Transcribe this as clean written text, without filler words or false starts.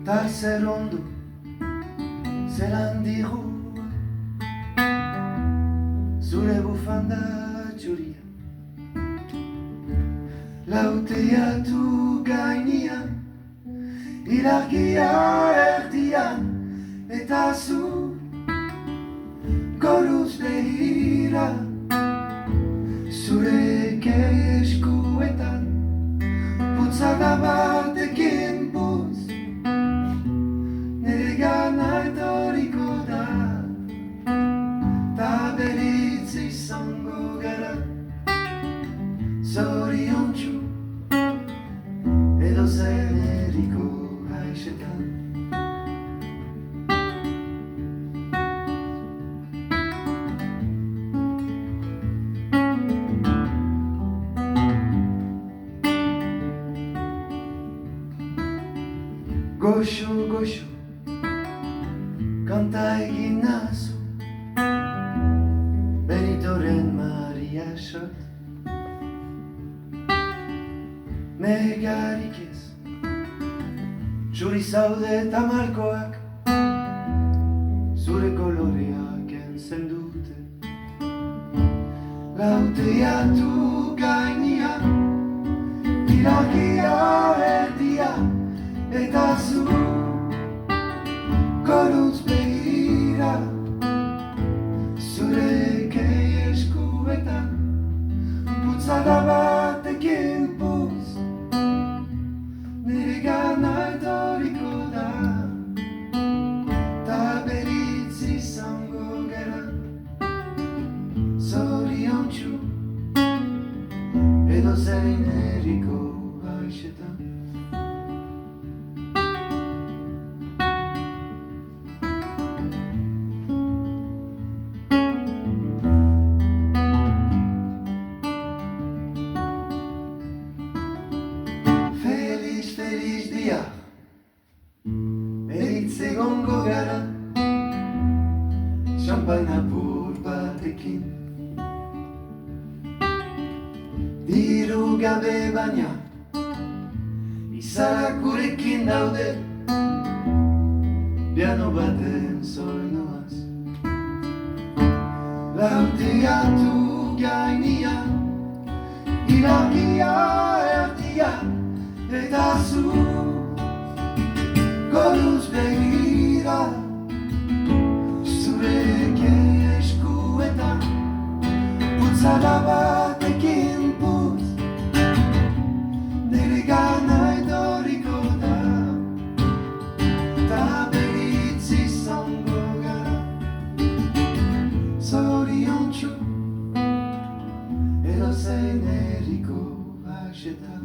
Ta zer ondo, zelan diru zure bufanda txuria. Lauteatu gainean, ilargia erdian, eta zu goruz behira. Zure eskuetan, putzada batekin putz, nire gana etoriko da. Ta beritz izango gara, zoriontsu, edo zen eriko haixetan. Goxo, goxo, kanta egin nazu, Benitoren Maria sot. Negarik ez, txuri zaude eta malkoak, zure koloreak entzen dute. Lauteatu gainean, ilargia erdian, eta zu goruz behira. Zure eskuetan, putzada batekin putz, nire gana etoriko da. Ta beritz izango gara, zoriontsu, edo zein eriko haixetan. Feliz dia, eritz egongo gara, champagne apur batekin. Diru gabe baina, izarak gurekin daude, piano baten soinoaz. Lauteatu gainean, ilargia erdian, eta zu goruz behira. Zure eskuetan, putzada batekin putz, nire gana etoriko da. Ta beritz izango gara, zoriontsu, edo zein eriko haixetan.